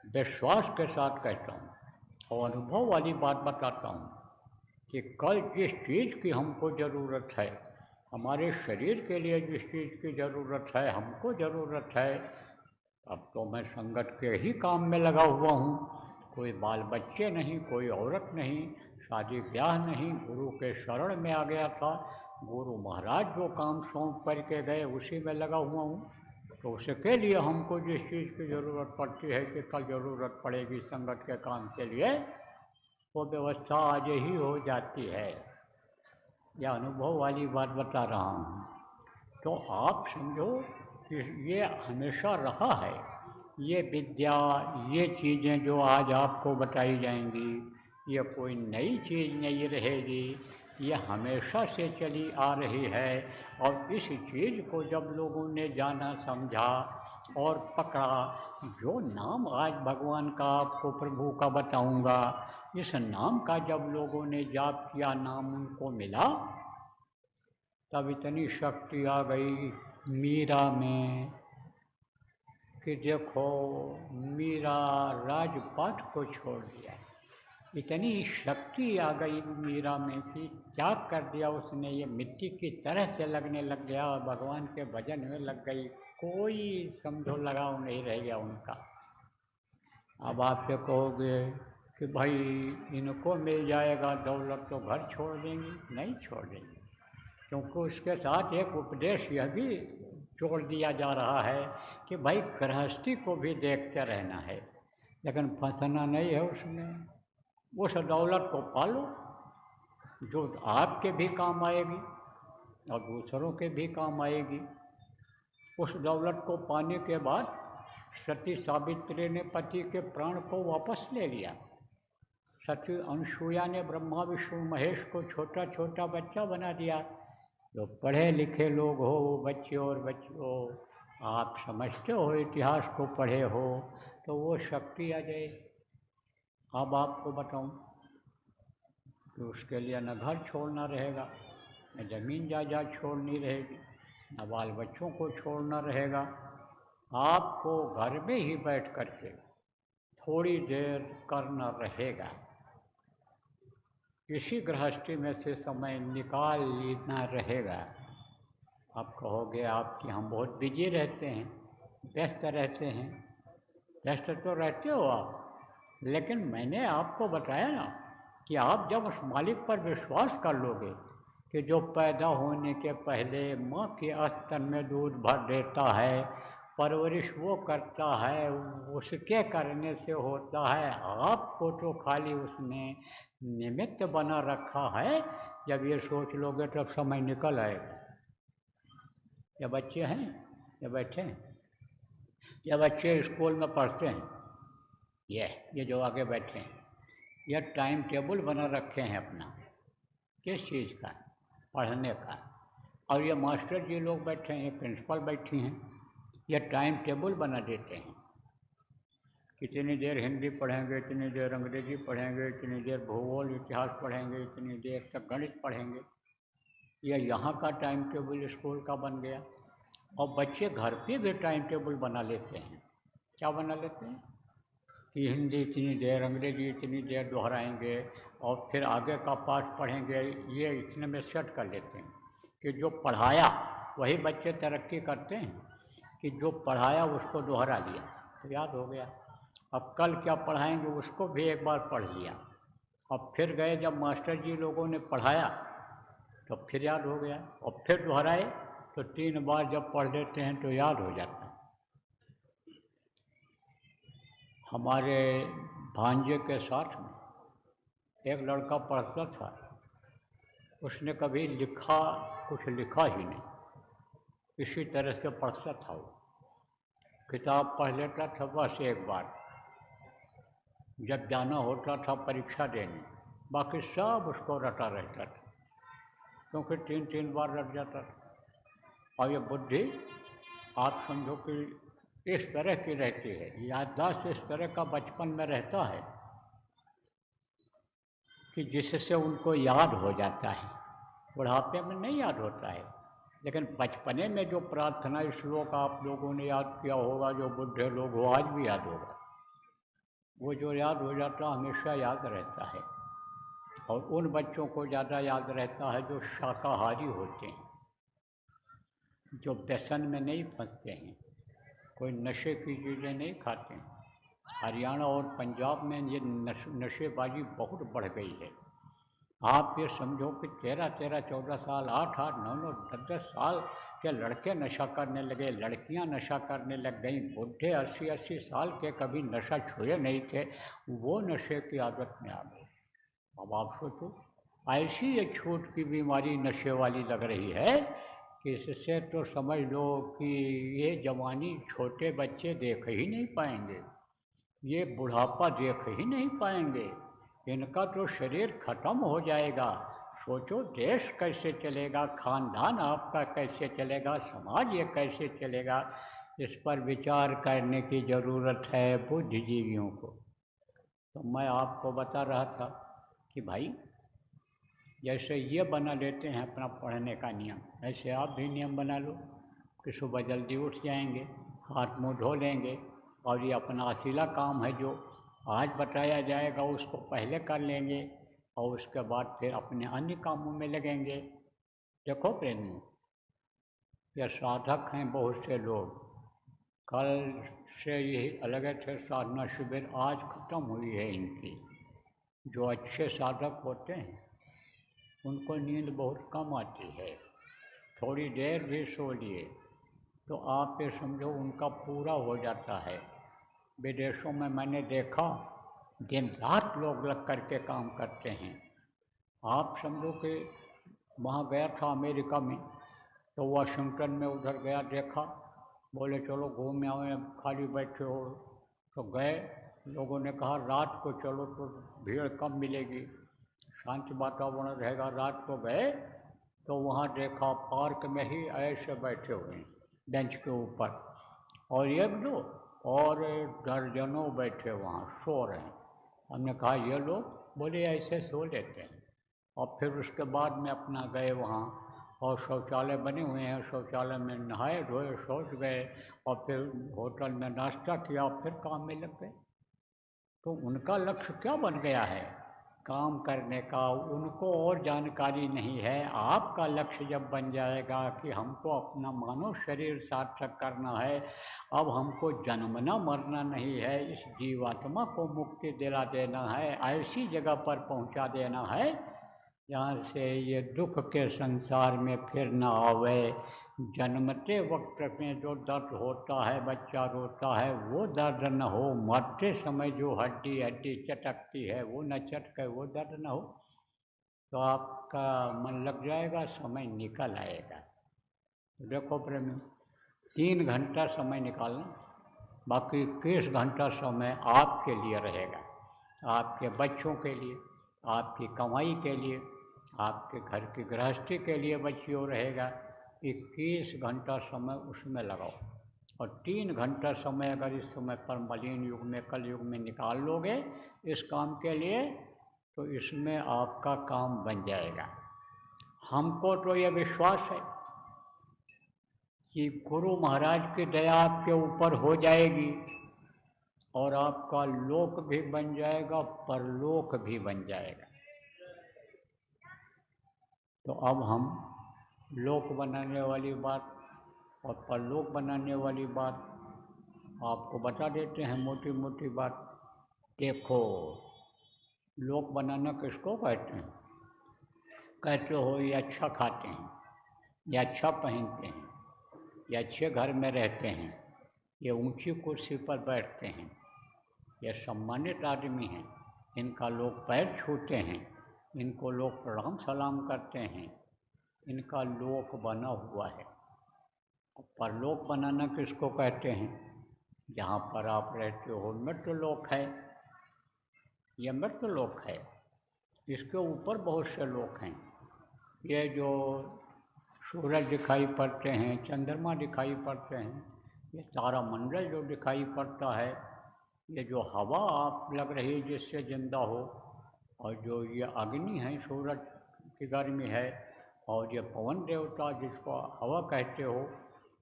विश्वास के साथ कहता हूँ और अनुभव वाली बात बताता हूँ कि कल जिस चीज़ की हमको ज़रूरत है, हमारे शरीर के लिए जिस चीज़ की ज़रूरत है, हमको ज़रूरत है, अब तो मैं संगत के ही काम में लगा हुआ हूँ। कोई बाल बच्चे नहीं, कोई औरत नहीं, शादी ब्याह नहीं, गुरु के शरण में आ गया था। गुरु महाराज जो काम सौंप करके गए उसी में लगा हुआ हूँ। तो उसके लिए हमको जिस चीज़ की ज़रूरत पड़ती है कि कल ज़रूरत पड़ेगी संगत के काम के लिए, वो व्यवस्था आज ही हो जाती है। यह अनुभव वाली बात बता रहा हूँ। तो आप समझो कि ये हमेशा रहा है। ये विद्या, ये चीज़ें जो आज आपको बताई जाएंगी, ये कोई नई चीज़ नहीं रहेगी, ये हमेशा से चली आ रही है। और इस चीज़ को जब लोगों ने जाना, समझा और पकड़ा, जो नाम आज भगवान का आपको प्रभु का बताऊंगा, इस नाम का जब लोगों ने जाप किया, नाम उनको मिला, तब इतनी शक्ति आ गई मीरा में कि देखो मीरा राजपाट को छोड़ दिया। इतनी शक्ति आ गई मीरा में कि क्या कर दिया उसने, ये मिट्टी की तरह से लगने लग गया और भगवान के भजन में लग गई। कोई समझो लगाव नहीं रह गया उनका। अब आप ये कहोगे कि भाई इनको मिल जाएगा दौलत तो घर छोड़ देंगी? नहीं छोड़ देंगी, क्योंकि उसके साथ एक उपदेश यह भी जोड़ दिया जा रहा है कि भाई गृहस्थी को भी देखते रहना है, लेकिन फंसना नहीं है उसमें। उस दौलत को पालो जो आपके भी काम आएगी और दूसरों के भी काम आएगी। उस दौलत को पाने के बाद सती सावित्री ने पति के प्राण को वापस ले लिया। सती अनसुईया ने ब्रह्मा विष्णु महेश को छोटा छोटा बच्चा बना दिया। जो पढ़े लिखे लोग हो बच्चे और बच्चियों, आप समझते हो, इतिहास को पढ़े हो, तो वो शक्ति आ जाए। अब आपको बताऊं कि उसके लिए न घर छोड़ना रहेगा, न ज़मीन जायदाद छोड़नी रहेगी, न बाल बच्चों को छोड़ना रहेगा। आपको घर में ही बैठ करके थोड़ी देर करना रहेगा। इसी गृहस्थी में से समय निकाल लेना रहेगा। आप कहोगे आपकी हम बहुत बिजी रहते हैं, व्यस्त रहते हैं। व्यस्त तो रहते हो आप, लेकिन मैंने आपको बताया ना कि आप जब उस मालिक पर विश्वास कर लोगे कि जो पैदा होने के पहले माँ के स्तन में दूध भर देता है, परवरिश वो करता है, उसके करने से होता है, आपको तो खाली उसने निमित्त बना रखा है। जब ये सोच लोगे तब समय निकल आएगा। ये बच्चे हैं, ये बैठे हैं, ये बच्चे स्कूल में पढ़ते हैं, ये जो आगे बैठे हैं, ये टाइम टेबल बना रखे हैं अपना, किस चीज़ का, पढ़ने का। और ये मास्टर जी लोग बैठे हैं, ये प्रिंसिपल बैठी हैं, ये टाइम टेबल बना देते हैं। कितनी देर हिंदी पढ़ेंगे, इतनी देर अंग्रेजी पढ़ेंगे, इतनी देर भूगोल इतिहास पढ़ेंगे, इतनी देर तक गणित पढ़ेंगे। यह यहाँ का टाइम टेबल स्कूल का बन गया। और बच्चे घर पे भी टाइम टेबल बना लेते हैं। क्या बना लेते हैं कि हिंदी इतनी देर, अंग्रेजी इतनी देर दोहराएंगे और फिर आगे का पाठ पढ़ेंगे। ये इतने में सेट कर लेते हैं कि जो पढ़ाया वही बच्चे तरक्की करते हैं कि जो पढ़ाया उसको दोहरा लिया तो याद हो गया। अब कल क्या पढ़ाएंगे उसको भी एक बार पढ़ लिया। अब फिर गए जब मास्टर जी लोगों ने पढ़ाया तो फिर याद हो गया, और फिर दोहराए तो 3 बार जब पढ़ लेते हैं तो याद हो जाता है। हमारे भांजे के साथ में एक लड़का पढ़ता था, उसने कभी कुछ लिखा ही नहीं, इसी तरह से पढ़ता था। वो किताब पढ़ लेता था बस एक बार जब जाना होता था परीक्षा देने, बाकी सब उसको रटा रहता था, क्योंकि 3 बार रट जाता था। और ये बुद्धि आप समझो कि इस तरह की रहती है, याददाश्त इस तरह का बचपन में रहता है कि जिससे उनको याद हो जाता है। बुढ़ापे में नहीं याद होता है, लेकिन बचपने में जो प्रार्थना श्लोक आप लोगों ने याद किया होगा, जो बुढ़े लोग हो आज भी याद होगा। वो जो याद हो जाता हमेशा याद रहता है। और उन बच्चों को ज़्यादा याद रहता है जो शाकाहारी होते हैं, जो व्यसन में नहीं फंसते हैं, कोई नशे की चीज़ें नहीं खाते हैं। हरियाणा और पंजाब में ये नशेबाजी बहुत बढ़ गई है। आप ये समझो कि 13-13, 14 साल, 8-8, 9-9, 10-10 साल के लड़के नशा करने लगे, लड़कियां नशा करने लग गई। बूढ़े 80-80 साल के कभी नशा छुए नहीं थे, वो नशे की आदत में आ गए। अब आप सोचो, ऐसी ये छूट की बीमारी नशे वाली लग रही है कि इससे तो समझ लो कि ये जवानी छोटे बच्चे देख ही नहीं पाएंगे, ये बुढ़ापा देख ही नहीं पाएंगे, इनका तो शरीर खत्म हो जाएगा। सोचो देश कैसे चलेगा, खानदान आपका कैसे चलेगा, समाज ये कैसे चलेगा। इस पर विचार करने की ज़रूरत है बुद्धिजीवियों को। तो मैं आपको बता रहा था कि भाई जैसे ये बना लेते हैं अपना पढ़ने का नियम, ऐसे आप भी नियम बना लो कि सुबह जल्दी उठ जाएंगे, हाथ मुँह धो लेंगे, और ये अपना असीला काम है जो आज बताया जाएगा उसको पहले कर लेंगे, और उसके बाद फिर अपने अन्य कामों में लगेंगे। देखो प्रेमियों, ये साधक हैं बहुत से लोग, कल से यही अलग थे साधना शिविर, आज ख़त्म हुई है इनकी। जो अच्छे साधक होते हैं उनको नींद बहुत कम आती है, थोड़ी देर भी सो लिए तो आप ये समझो उनका पूरा हो जाता है। विदेशों में मैंने देखा दिन रात लोग लग कर के काम करते हैं। आप समझो कि वहाँ गया था अमेरिका में, तो वाशिंगटन में उधर गया, देखा, बोले चलो घूम आए, खाली बैठे हो, तो गए। लोगों ने कहा रात को चलो तो भीड़ कम मिलेगी, शांत वातावरण रहेगा। रात को गए तो वहाँ देखा पार्क में ही ऐसे बैठे हुए हैं बेंच के ऊपर, और एक दो और दर्जनों बैठे वहाँ सो रहे हैं। हमने कहा ये लोग, बोले ऐसे सो लेते हैं। और फिर उसके बाद में अपना गए वहाँ, और शौचालय बने हुए हैं, शौचालय में नहाए धोए, शौच गए, और फिर होटल में नाश्ता किया, फिर काम में लग गए। तो उनका लक्ष्य क्या बन गया है? काम करने का। उनको और जानकारी नहीं है। आपका लक्ष्य जब बन जाएगा कि हमको अपना मानव शरीर सार्थक करना है, अब हमको जन्मना मरना नहीं है, इस जीवात्मा को मुक्ति दिला देना है, ऐसी जगह पर पहुंचा देना है जहाँ से ये दुख के संसार में फिर न आवे। जन्मते वक्त में जो दर्द होता है, बच्चा रोता है, वो दर्द न हो। मरते समय जो हड्डी हड्डी चटकती है वो न चटके, वो दर्द न हो। तो आपका मन लग जाएगा, समय निकल आएगा। देखो प्रेमी, 3 घंटा समय निकालना, बाकी 21 घंटा समय आपके लिए रहेगा, आपके बच्चों के लिए, आपकी कमाई के लिए, आपके घर की गृहस्थी के लिए बच्चियों रहेगा। 21 घंटा समय उसमें लगाओ, और 3 घंटा समय अगर इस समय पर मलिन युग में, कल युग में निकाल लोगे इस काम के लिए, तो इसमें आपका काम बन जाएगा। हमको तो ये विश्वास है कि गुरु महाराज की दया आपके ऊपर हो जाएगी, और आपका लोक भी बन जाएगा, परलोक भी बन जाएगा। तो अब हम लोक बनाने वाली बात और परलोक बनाने वाली बात आपको बता देते हैं, मोटी मोटी बात। देखो, लोक बनाना किसको कहते हैं? कहते हो ये अच्छा खाते हैं, ये अच्छा पहनते हैं, ये अच्छे घर में रहते हैं, ये ऊंची कुर्सी पर बैठते हैं, ये सम्मानित आदमी हैं, इनका लोग पैर छूते हैं, इनको लोग प्रणाम सलाम करते हैं, इनका लोक बना हुआ है। परलोक बनाना किसको कहते हैं? जहाँ पर आप रहते हो मृत्यु लोक है, यह मृत्यु लोक है। इसके ऊपर बहुत से लोक हैं। ये जो सूरज दिखाई पड़ते हैं, चंद्रमा दिखाई पड़ते हैं, ये तारामंडल जो दिखाई पड़ता है, ये जो हवा आप लग रही है जिससे जिंदा हो, और जो ये अग्नि है, सूरज की गर्मी है, और ये पवन देवता जिसको हवा कहते हो,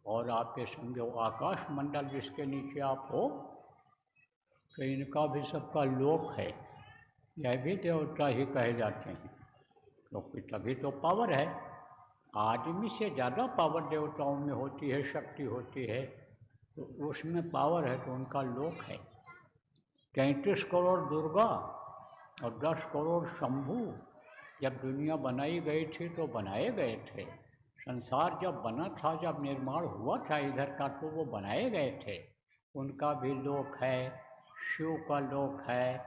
और आप ये समझो आकाश मंडल जिसके नीचे आप हो, तो इनका भी सबका लोक है, यह भी देवता ही कहे जाते हैं, क्योंकि तभी तो पावर है। आदमी से ज़्यादा पावर देवताओं में होती है, शक्ति होती है, तो उसमें पावर है तो उनका लोक है। 33 करोड़ दुर्गा और 10 करोड़ शंभू जब दुनिया बनाई गई थी तो बनाए गए थे। संसार जब बना था, जब निर्माण हुआ था इधर का, तो वो बनाए गए थे। उनका भी लोक है, शिव का लोक है,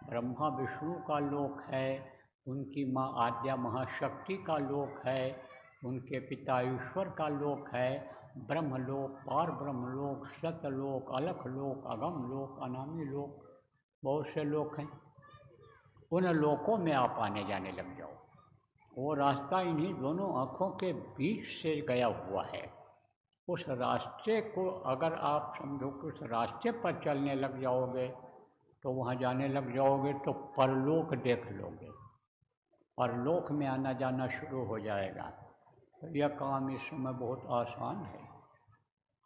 ब्रह्मा विष्णु का लोक है, उनकी माँ आद्या महाशक्ति का लोक है, उनके पिता ईश्वर का लोक है, ब्रह्मलोक, पार ब्रह्मलोक, सतलोक, अलख लोक, अगम लोक, अनामी लोक, बहुत से लोक हैं। उन लोकों में आप आने जाने लग जाओ। वो रास्ता इन्हीं दोनों आँखों के बीच से गया हुआ है। उस रास्ते को अगर आप समझो कि उस रास्ते पर चलने लग जाओगे तो वहाँ जाने लग जाओगे तो परलोक देख लोगे, परलोक में आना जाना शुरू हो जाएगा। तो यह काम इस समय बहुत आसान है।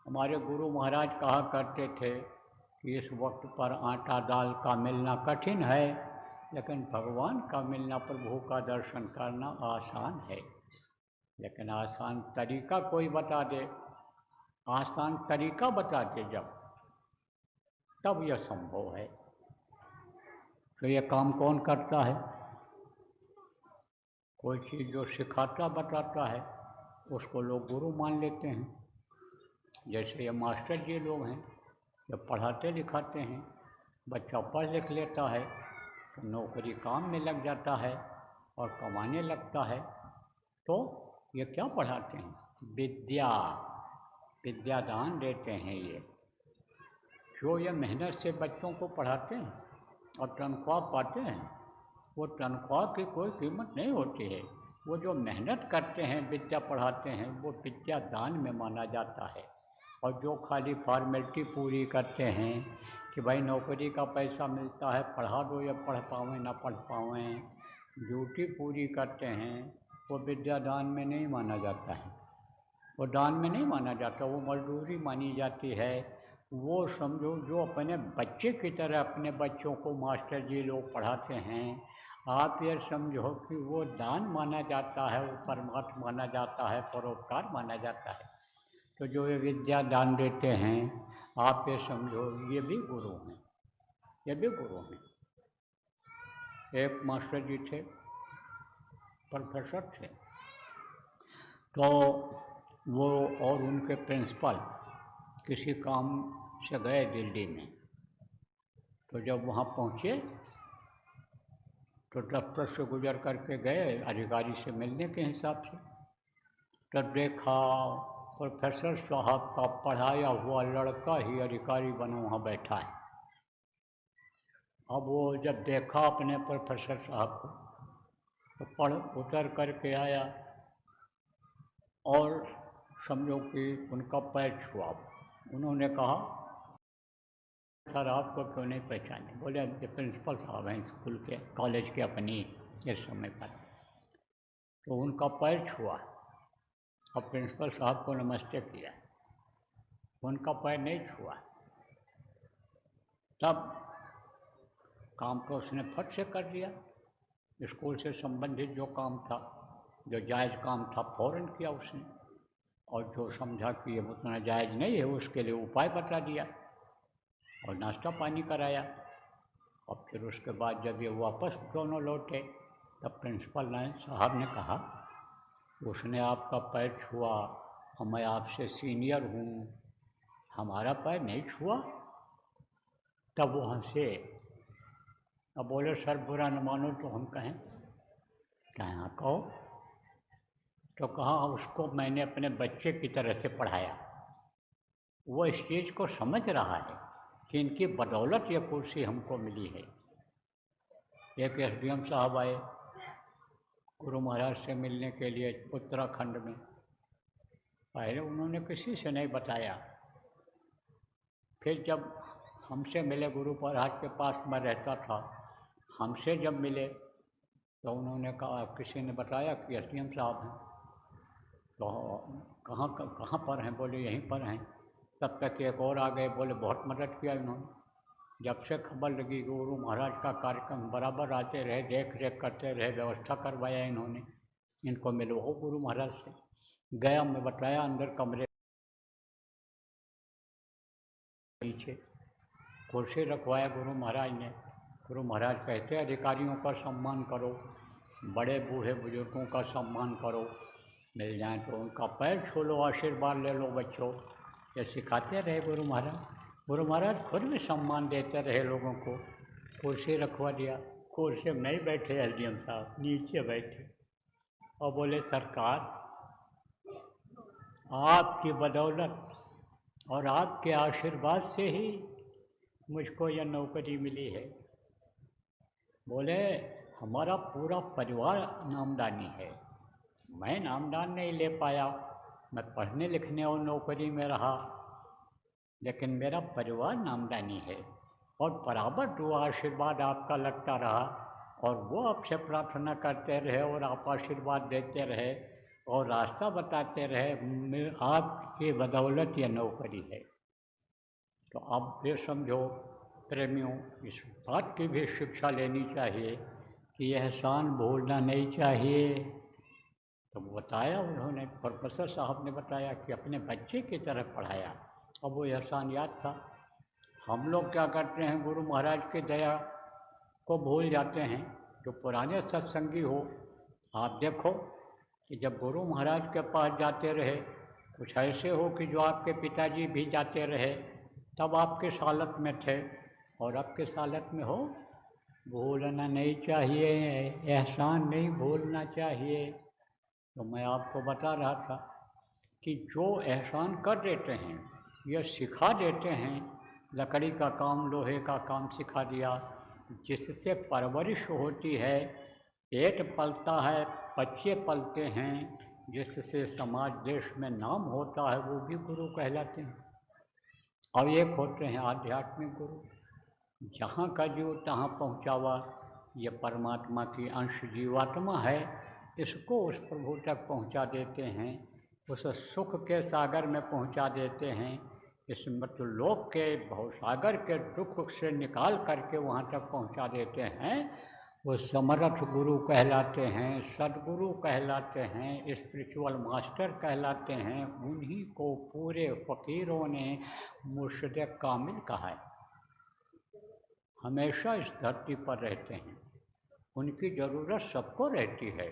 हमारे गुरु महाराज कहा करते थे कि इस वक्त पर आटा दाल का मिलना कठिन है, लेकिन भगवान का मिलना, प्रभु का दर्शन करना आसान है। लेकिन आसान तरीका कोई बता दे, आसान तरीका बता दे जब, तब यह संभव है। तो यह काम कौन करता है? कोई चीज़ जो सिखाता बताता है उसको लोग गुरु मान लेते हैं। जैसे ये मास्टर जी लोग हैं, जब पढ़ाते लिखाते हैं, बच्चा पढ़ लिख लेता है तो नौकरी काम में लग जाता है और कमाने लगता है। तो ये क्या पढ़ाते हैं? विद्या, विद्यादान देते हैं। ये जो ये मेहनत से बच्चों को पढ़ाते हैं और तनख्वाह पाते हैं, वो तनख्वाह की कोई कीमत नहीं होती है। वो जो मेहनत करते हैं, विद्या पढ़ाते हैं, वो विद्या दान में माना जाता है। और जो खाली फॉर्मेलिटी पूरी करते हैं कि भाई नौकरी का पैसा मिलता है, पढ़ा दो या पढ़ पावें ना पढ़ पावें, ड्यूटी पूरी करते हैं, वो विद्या दान में नहीं माना जाता है। वो दान में नहीं माना जाता, वो मजदूरी मानी जाती है। वो समझो जो अपने बच्चे की तरह अपने बच्चों को मास्टर जी लोग पढ़ाते हैं, आप ये समझो कि वो दान माना जाता है, वो परमार्थ माना जाता है, परोपकार माना जाता है। तो जो ये विद्या दान देते हैं, आप ये समझो ये भी गुरु हैं, ये भी गुरु हैं। एक मास्टर जी थे, प्रोफेसर थे, तो वो और उनके प्रिंसिपल किसी काम से गए दिल्ली में। तो जब वहाँ पहुँचे तो दफ्तर से गुजर करके गए अधिकारी से मिलने के हिसाब से, तब देखा प्रोफेसर साहब का पढ़ाया हुआ लड़का ही अधिकारी बना वहाँ बैठा है। अब वो जब देखा अपने प्रोफेसर साहब को तो पढ़ उतर करके आया और समझो कि उनका पैर छुआ। उन्होंने कहा, सर आपको क्यों नहीं पहचाने? बोले ये प्रिंसिपल साहब हैं स्कूल के, कॉलेज के अपनी इस समय पर। तो उनका पैर छुआ और प्रिंसिपल साहब को नमस्ते किया, उनका पैर नहीं छुआ। तब काम तो उसने फट से कर दिया, स्कूल से संबंधित जो काम था, जो जायज़ काम था, फ़ौरन किया उसने, और जो समझा कि ये उतना जायज़ नहीं है उसके लिए उपाय बता दिया और नाश्ता पानी कराया। और फिर उसके बाद जब ये वापस दोनों लौटे तब प्रिंसिपल साहब ने कहा, उसने आपका पैर छुआ और मैं आपसे सीनियर हूँ, हमारा पैर नहीं छुआ? तब वो हंसे। अब बोले, सर बुरा न मानो तो हम कहें? कहाँ कहो? तो कहा, उसको मैंने अपने बच्चे की तरह से पढ़ाया। वो इस चीज़ को समझ रहा है कि इनकी बदौलत ये कुर्सी हमको मिली है। एक एसडीएम साहब आए गुरु महाराज से मिलने के लिए उत्तराखंड में। पहले उन्होंने किसी से नहीं बताया, फिर जब हमसे मिले, गुरु महाराज के पास मैं रहता था, हमसे जब मिले तो उन्होंने कहा, किसी ने बताया कि एसडीएम साहब हैं। तो कहाँ पर हैं? बोले यहीं पर हैं। तब तक एक और आ गए, बोले बहुत मदद किया इन्होंने, जब से खबर लगी गुरु महाराज का कार्यक्रम बराबर आते रहे, देख रेख करते रहे, व्यवस्था करवाया इन्होंने, इनको मिलवाओ गुरु महाराज से। गया, मैं बताया, अंदर कमरे पीछे कुर्सी रखवाया गुरु महाराज ने। गुरु महाराज कहते अधिकारियों का सम्मान करो, बड़े बूढ़े बुजुर्गों का सम्मान करो, मिल जाए तो उनका पैर छू लो, आशीर्वाद ले लो बच्चों, ये सिखाते रहे गुरु महाराज। गुरु महाराज खुद भी सम्मान देते रहे लोगों को। कुर्सी रखवा दिया, कुर्सी में नहीं बैठे एसडीएम साहब, नीचे बैठे और बोले सरकार, आपकी बदौलत और आपके आशीर्वाद से ही मुझको यह नौकरी मिली है। बोले हमारा पूरा परिवार नामदानी है, मैं नामदान नहीं ले पाया, मैं पढ़ने लिखने और नौकरी में रहा, लेकिन मेरा परिवार नामदानी है और बराबर दुआ आशीर्वाद आपका लगता रहा और वो आपसे प्रार्थना करते रहे और आप आशीर्वाद देते रहे और रास्ता बताते रहे, आपकी बदौलत यह नौकरी है। तो आप ये समझो प्रेमियों, इस बात की भी शिक्षा लेनी चाहिए कि यह एहसान भूलना नहीं चाहिए। तो बताया उन्होंने, प्रोफेसर साहब ने बताया कि अपने बच्चे की तरह पढ़ाया, अब वो एहसान याद था। हम लोग क्या करते हैं, गुरु महाराज की दया को भूल जाते हैं। जो पुराने सत्संगी हो, आप देखो कि जब गुरु महाराज के पास जाते रहे, कुछ ऐसे हो कि जो आपके पिताजी भी जाते रहे, तब आप किस हालत में थे और अब किस हालत में हो। भूलना नहीं चाहिए, एहसान नहीं भूलना चाहिए। तो मैं आपको बता रहा था कि जो एहसान कर देते हैं, यह सिखा देते हैं, लकड़ी का काम, लोहे का काम सिखा दिया, जिससे परवरिश होती है, पेट पलता है, बच्चे पलते हैं, जिससे समाज देश में नाम होता है, वो भी गुरु कहलाते हैं। और एक होते हैं आध्यात्मिक गुरु, जहाँ का जीव तहाँ पहुँचावा, ये परमात्मा की अंश जीवात्मा है, इसको उस प्रभु तक पहुँचा देते हैं, उस सुख के सागर में पहुँचा देते हैं, इस मृत्युलोक के भवसागर के दुख से निकाल करके वहाँ तक पहुँचा देते हैं। वो समर्थ गुरु कहलाते हैं, सदगुरु कहलाते हैं, स्पिरिचुअल मास्टर कहलाते हैं। उन्हीं को पूरे फ़कीरों ने मुर्शिद कामिल कहा है। हमेशा इस धरती पर रहते हैं, उनकी ज़रूरत सबको रहती है।